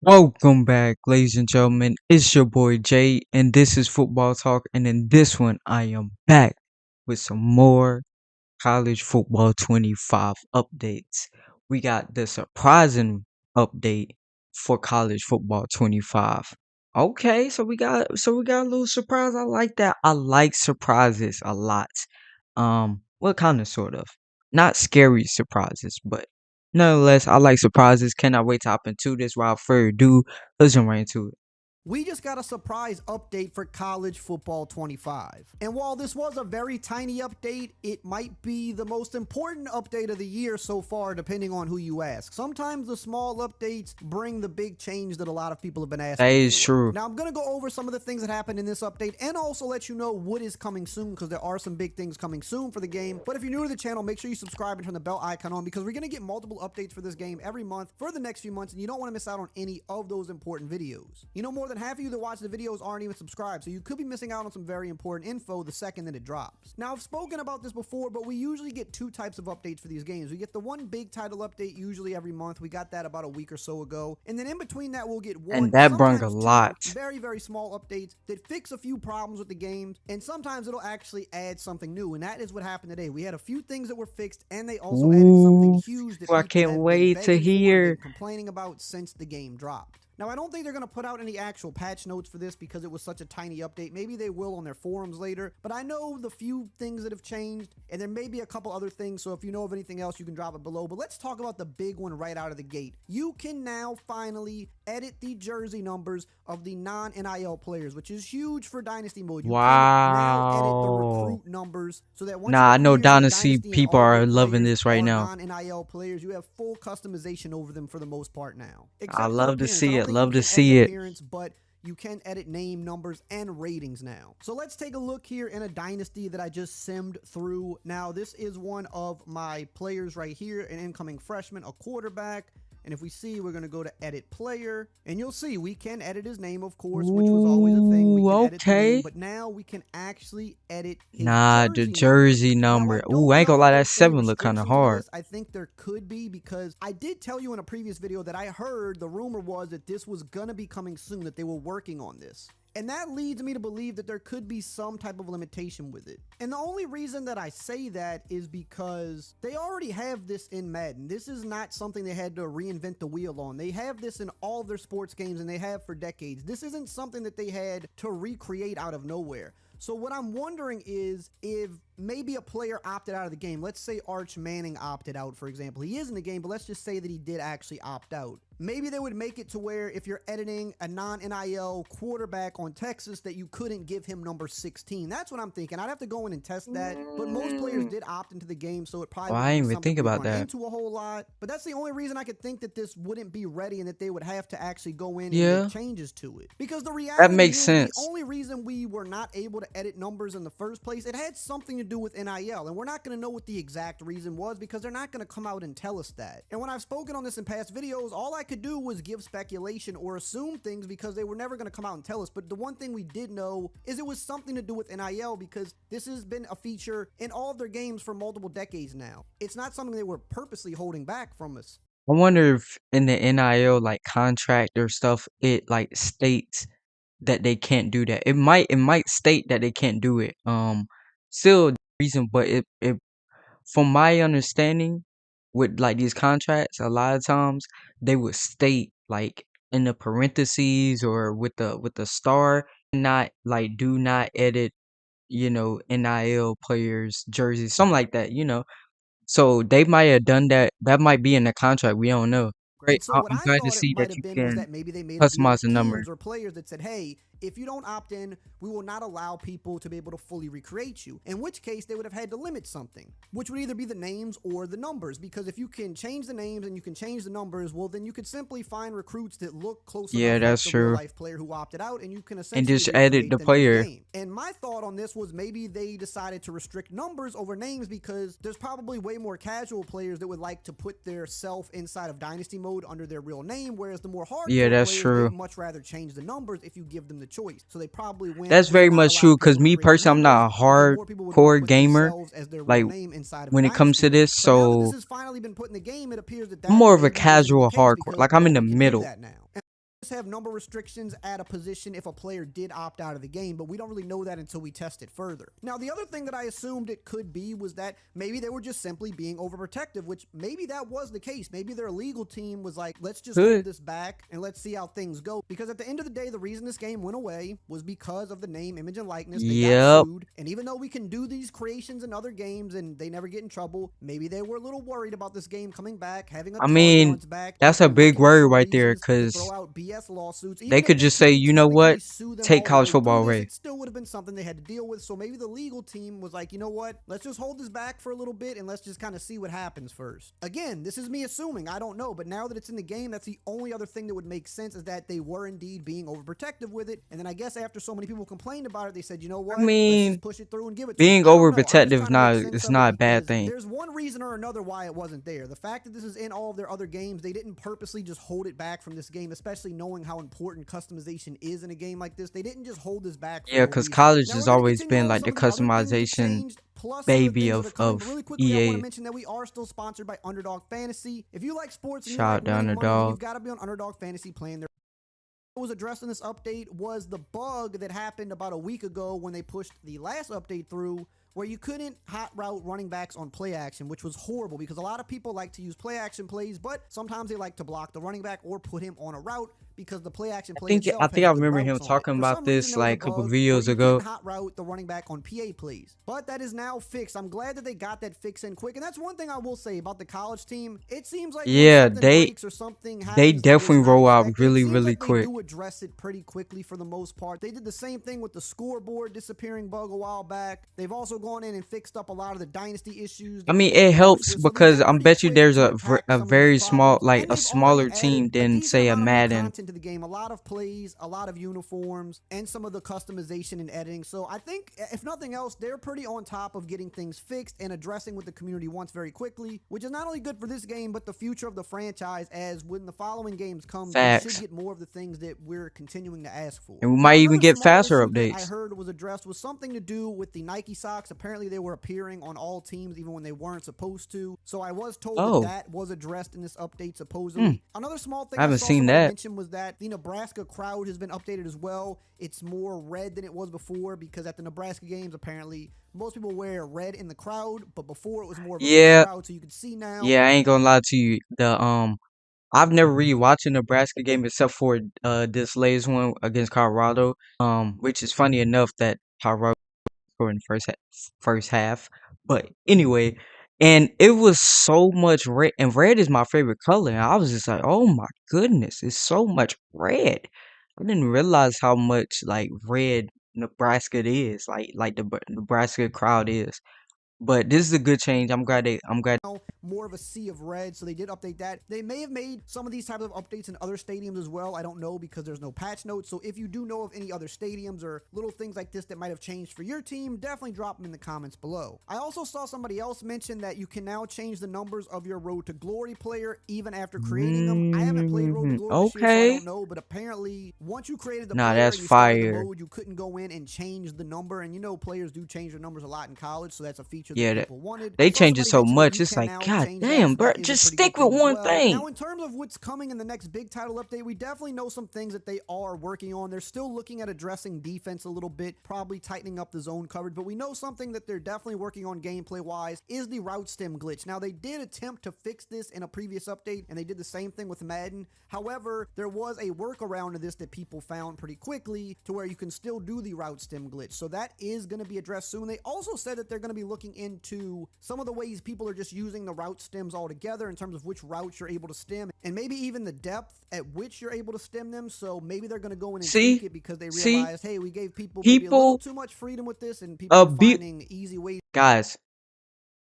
Welcome back, ladies and gentlemen. It's your boy Jay, and this is Football Talk. And in this one, I am back with some more College Football 25 updates. We got the surprising update for College Football 25. Okay, so we got a little surprise. I like that. I like surprises a lot. Well, kind of, sort of, not scary surprises, but nonetheless, I like surprises. Cannot wait to hop into this. Without further ado, let's jump right into it. We just got a surprise update for College Football 25. And while this was a very tiny update, it might be the most important update of the year so far, depending on who you ask. Sometimes the small updates bring the big change that a lot of people have been That asking is for. true. Now, I'm going to go over some of the things that happened in this update and also let you know what is coming soon, because there are some big things coming soon for the game. But if you're new to the channel, make sure you subscribe and turn the bell icon on, because we're going to get multiple updates for this game every month for the next few months, and you don't want to miss out on any of those important videos. You know, more than half of you that watch the videos aren't even subscribed, so you could be missing out on some very important info the second that it drops. Now, I've spoken about this before, but we usually get two types of updates for these games. We get the one big title update usually every month. We got that about a week or so ago. And then in between that, we'll get And one, that brung a sometimes lot. two, very, very small updates that fix a few problems with the games. And sometimes it'll actually add something new. And that is what happened today. We had a few things that were fixed, and they also added something Ooh, huge that I people can't have been wait to begging for and hear. been complaining about since the game dropped. Now, I don't think they're going to put out any actual patch notes for this because it was such a tiny update. Maybe they will on their forums later, but I know the few things that have changed, and there may be a couple other things, so if you know of anything else, you can drop it below. But let's talk about the big one right out of the gate. You can now finally edit the jersey numbers of the non-NIL players, which is huge for Dynasty Mode. You can now edit the Wow. recruit numbers so that once you Nah, get I know players in Dynasty Dynasty and people all of are your loving players this right are now. non-NIL players, you have full customization over them for the most part now. I Except for love to appearance. I see don't it. think you Love to can edit see it. appearance, but you can edit name, numbers, and ratings now. So let's take a look here in a dynasty that I just simmed through. Now, this is one of my players right here, an incoming freshman, a quarterback. And if we see, we're going to go to edit player, and you'll see we can edit his name, of course, which was always a thing. We Ooh, can edit the name, okay. but now we can actually edit his Nah, the jersey number. jersey Now, I number. Ooh, don't I ain't gonna know lie, if that there's any 7 look kind of restrictions with hard. this. I think there could be, because I did tell you in a previous video that I heard the rumor was that this was going to be coming soon, that they were working on this. And that leads me to believe that there could be some type of limitation with it. And the only reason that I say that is because they already have this in Madden. This is not something they had to reinvent the wheel on. They have this in all of their sports games, and they have for decades. This isn't something that they had to recreate out of nowhere. So what I'm wondering is if maybe a player opted out of the game. Let's say Arch Manning opted out, for example. He is in the game, but let's just say that he did actually opt out. Maybe they would make it to where if you're editing a non-NIL quarterback on Texas, that you couldn't give him number 16. That's what I'm thinking. I'd have to go in and test that, but most players did opt into the game, so it probably Oh, I wouldn't didn't be even something think we about run that. into a whole lot. But that's the only reason I could think that this wouldn't be ready and that they would have to actually go in and make Yeah, changes to it. Because the that reality makes is, the sense. only reason we were not able to edit numbers in the first place, it had something to do with NIL, and we're not going to know what the exact reason was because they're not going to come out and tell us that. And when I've spoken on this in past videos, all I could do was give speculation or assume things because they were never going to come out and tell us. But the one thing we did know is it was something to do with NIL, because this has been a feature in all of their games for multiple decades now. It's not something they were purposely holding back from us. I wonder if in the NIL like contract or stuff, it like states that they can't do that. It might state that they can't do it. Still reason, but it from my understanding with like these contracts, a lot of times they would state like in the parentheses or with the star, not like do not edit, NIL players jerseys, something like that. So they might have done that. That might be in the contract. We don't know. Great. And so I- what I'm I glad to thought it see might that have you been was can that maybe they made a deal customize with the number. teams or players that said, hey, if you don't opt in, we will not allow people to be able to fully recreate you. In which case, they would have had to limit something, which would either be the names or the numbers. Because if you can change the names and you can change the numbers, well, then you could simply find recruits that look close Yeah, enough like that's the real true. life player who opted out, and you can And essentially just edit recreate the them in the player. game. And my thought on this was maybe they decided to restrict numbers over names because there's probably way more casual players that would like to put their self inside of Dynasty mode under their real name, whereas the more Yeah, hardcore that's players, they'd true. much rather change the numbers if you give them the choice. So they probably went, That's we will very not much allow true. Cause people to me create the personally, I'm numbers, not a because more people would want to hardcore put gamer. themselves as their real Like name inside of a when it comes Dynasty to mode. this, But now that this so has finally been put in the game, it appears that I'm that more of a maybe isn't the casual case hardcore. because, Like I'm well, in the we can do middle. that now. have number restrictions at a position if a player did opt out of the game, but we don't really know that until we test it further. Now, the other thing that I assumed it could be was that maybe they were just simply being overprotective, which maybe that was the case. Maybe their legal team was like, let's just hold Good. this back and let's see how things go. Because at the end of the day, the reason this game went away was because of the name, image, and likeness. They got Yep. sued. And even though we can do these creations in other games and they never get in trouble, maybe they were a little worried about this game coming back, having a I target on mean, its back. that's They're a big looking worry for right there reasons to because throw out BS lawsuits. they Even if could they just say, couldn't you know technically what? sue them Take all the college way football through this, away. it still would have been something they had to deal with. So maybe the legal team was like, you know what? Let's just hold this back for a little bit and let's just kind of see what happens first. Again, this is me assuming. I don't know. But now that it's in the game, that's the only other thing that would make sense is that they were indeed being overprotective with it. And then I guess after so many people complained about it, they said, you know what? I Let's mean, just push it through and give it to them. being I don't know. I'm just overprotective trying to make not sense it's of it not a bad because thing. there's one reason or another why it wasn't there. The fact that this is in all of their other games, they didn't purposely just hold it back from this game, especially knowing how important customization is in a game like this. They didn't just hold this back for Yeah, no because reason. college Now has we're going to always continue been on with like some the of the other things that customization changed, plus some of the baby things that are coming. of But really quickly, I want to EA. mention that we are still sponsored by Underdog Fantasy. If you like sports and you Shout like out to winning money, then Underdog. you've got to be on Underdog Fantasy playing their was addressed in this update was the bug that happened about a week ago when they pushed the last update through where you couldn't hot route running backs on play action, which was horrible because a lot of people like to use play action plays, but sometimes they like to block the running back or put him on a route because the play action play I itself think has I good remember him routes on it. talking For about some reason, this there was a like a couple bug where videos you ago. couldn't hot route the running back on PA plays, but that is now fixed. I'm glad that they got that fix in quick, and that's one thing I will say about the college team. It seems like when Yeah, something breaks or something they happens that was definitely not roll out expected, it really, seems really like they quick. do address it pretty quickly for the most part. They did the same thing with the scoreboard disappearing bug a while back. They've also gone in and fixed up a lot of the dynasty issues I that mean, people it had issues helps with. So they've because been I pretty bet you quick there's to attack a some of these very small, problems. like And a they've already smaller added team a than decent say a amount of new Madden. content to the game, a lot of plays, a lot of uniforms, and some of the customization and editing. So I think, if nothing else, they're pretty on top of getting things fixed and addressing what the community wants very quickly, which is not only good for this game, but the future of the franchise, as when the following games come, we should Facts. get more of the things that we're continuing to ask for. And we Now, might even another get small faster issue that I updates. heard was addressed was something to do with the Nike socks. Apparently, they were appearing on all teams even when they weren't supposed to. So I was told that Oh, that was addressed in this update, hmm. supposedly. Another small thing I I haven't saw seen somebody that. mention was that the Nebraska crowd has been updated as well. It's more red than it was before because at the Nebraska games, apparently, most people wear red in the crowd, but before it was more of a mixed Yeah, crowd. So you can see now. yeah, I ain't gonna lie to you. I've never really watched a Nebraska game except for this latest one against Colorado. Which is funny enough that Colorado scored in the first half. But anyway, and it was so much red, and red is my favorite color. And I was just like, oh my goodness, it's so much red. I didn't realize how much like red Nebraska it is, like the Nebraska crowd is. But this is a good change. I'm glad. More of a sea of red, so they did update that. They may have made some of these types of updates in other stadiums as well. I don't know because there's no patch notes. So if you do know of any other stadiums or little things like this that might have changed for your team, definitely drop them in the comments below. I also saw somebody else mention that you can now change the numbers of your Road to Glory player even after creating them. I haven't played Road to Glory this year, so I Okay. don't know, but apparently once you created the Nah, player that's and you started the fire. mode, you couldn't go in and change the number. And you know players do change their numbers a lot in college, so that's a feature that Yeah, people wanted. I they saw change it somebody so mention that much. you It's can like, now god change that, damn, so bro, that is a just pretty good stick with thing as one well. thing. Now, in terms of what's coming in the next big title update, we definitely know some things that they are working on. They're still looking at addressing defense a little bit, probably tightening up the zone coverage, but we know something that they're definitely working on gameplay-wise is the route stem glitch. Now, they did attempt to fix this in a previous update, and they did the same thing with Madden. However, there was a workaround to this that people found pretty quickly to where you can still do the route stem glitch. So that is going to be addressed soon. They also said that they're going to be looking into some of the ways people are just using the route stems altogether in terms of which routes you're able to stem and maybe even the depth at which you're able to stem them. So maybe they're going to go in and tweak See, it because they see, realized, hey, we gave people maybe a little people too much freedom with this and people are finding easy ways. guys,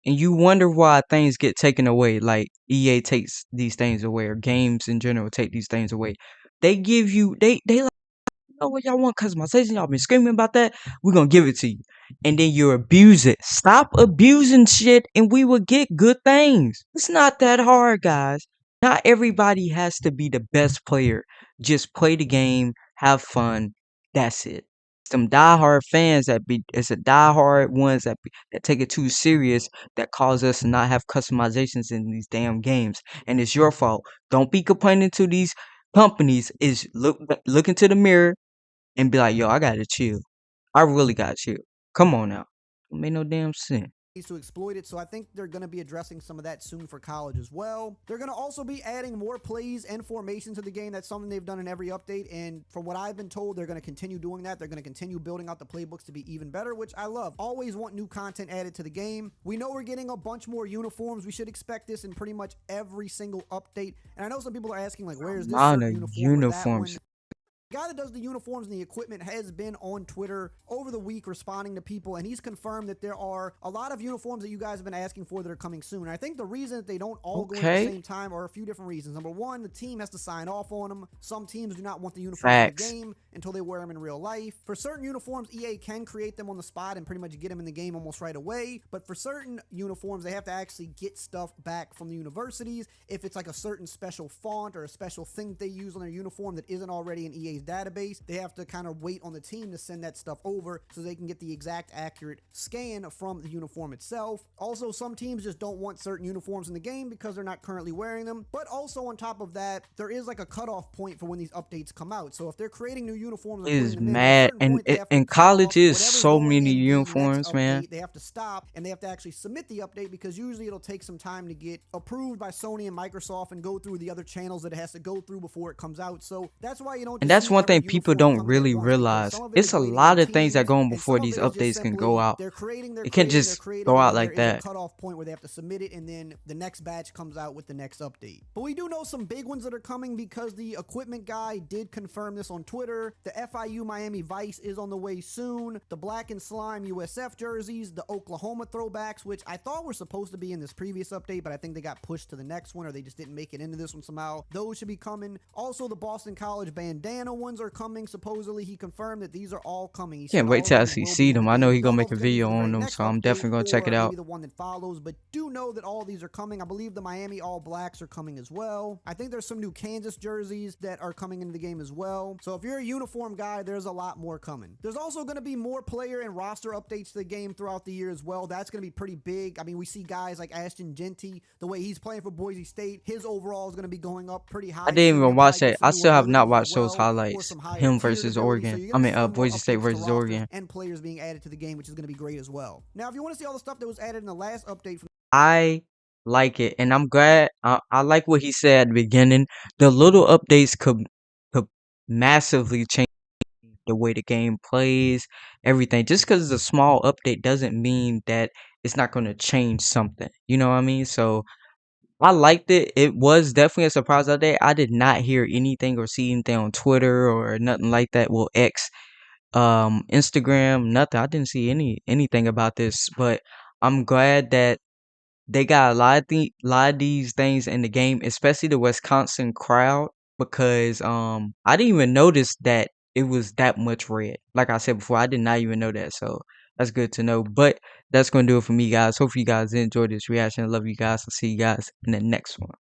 and you wonder why things get taken away. Like EA takes these things away, or games in general take these things away. They give you they like, know what y'all want customization. Y'all been screaming about that. We're gonna give it to you, and then you abuse it. Stop abusing shit, and we will get good things. It's not that hard, guys. Not everybody has to be the best player. Just play the game, have fun. That's it. Some diehard fans it's a diehard ones that take it too serious that cause us to not have customizations in these damn games, and it's your fault. Don't be complaining to these. companies is look into the mirror and be like, yo, I gotta chill. I really gotta chill. Come on now. Don't make no damn sense. to exploit it. So I think they're going to be addressing some of that soon for college as well. They're going to also be adding more plays and formations to the game. That's something they've done in every update. And from what I've been told, they're going to continue doing that. They're going to continue building out the playbooks to be even better, which I love. Always want new content added to the game. We know we're getting a bunch more uniforms. We should expect this in pretty much every single update. And I know some people are asking, like, where is this Amount certain of uniform or that one? uniforms. The guy that does the uniforms and the equipment has been on Twitter over the week responding to people, and he's confirmed that there are a lot of uniforms that you guys have been asking for that are coming soon. And I think the reason that they don't all go in at the Okay. same time are a few different reasons. Number one, the team has to sign off on them. Some teams do not want the uniforms in the Facts. game until they wear them in real life. For certain uniforms, EA can create them on the spot and pretty much get them in the game almost right away. But for certain uniforms, they have to actually get stuff back from the universities. If it's like a certain special font or a special thing that they use on their uniform that isn't already in EA's database, they have to kind of wait on the team to send that stuff over so they can get the exact accurate scan from the uniform itself. Also, some teams just don't want certain uniforms in the game because they're not currently wearing them. But also on top of that, there is like a cutoff point for when these updates come out. So if they're creating new uniforms and putting Is them in, at a mad certain and point they have to in cut college off is whatever's so going many in the next uniforms, man. update. They have to stop and they have to actually submit the update because usually it'll take some time to get approved by Sony and Microsoft and go through the other channels that it has to go through before it comes out. So that's why you don't And just that's see one every thing people uniform don't coming at really once because realize. some of it It's is a waiting on lot of things that teams go on and before some of these it is just updates can go simply out. they're creating, It can't they're just creating, go and out then there like is a that. cutoff point where they have to submit it and then the next batch comes out with the next update. But we do know some big ones that are coming because the equipment guy did confirm this on Twitter. The FIU Miami Vice is on the way soon. The Black and Slime USF jerseys, the Oklahoma throwbacks, which I thought were supposed to be in this previous update, but I think they got pushed to the next one or they just didn't make it into this one somehow. Those should be coming. Also, the Boston College bandana ones are coming. Supposedly, he confirmed that these are all coming. He said Can't wait all of till I these actually will be see in the them. I know game. he gonna Don't know make if a it's going to be video for the on very them, next so I'm update definitely gonna check it or out. maybe the one that follows, but do know that all these are coming. I believe the Miami All Blacks are coming as well. I think there's some new Kansas jerseys that are coming into the game as well. So if you're a uniform guy, there's a lot more coming. There's also going to be more player and roster updates to the game throughout the year as well. That's going to be pretty big. I mean, we see guys like Ashton Genty, the way he's playing for Boise State, his overall is going to be going up pretty I high didn't soon. even He'll watch probably that. get some I new still have not abilities as watched those well or highlights. some higher Him tiered versus abilities. So Oregon. you're I going to mean, see more Boise State updates to versus rosters Oregon. and players being added to the game, which is going to be great as well. Now, if you want to see all the stuff that was added in the last update from I like it, and I'm glad. I like what he said at the beginning. The little updates could massively change the way the game plays, everything. Just because it's a small update doesn't mean that it's not going to change something. You know what I mean? So I liked it. It was definitely a surprise update. I did not hear anything or see anything on Twitter or nothing like that. Well, X, Instagram, nothing. I didn't see anything about this, but I'm glad that they got a lot of these things in the game, especially the Wisconsin crowd, because I didn't even notice that it was that much red. Like I said before, I did not even know that, so that's good to know. But that's gonna do it for me, guys. Hopefully you guys enjoyed this reaction. I love you guys. I'll see you guys in the next one.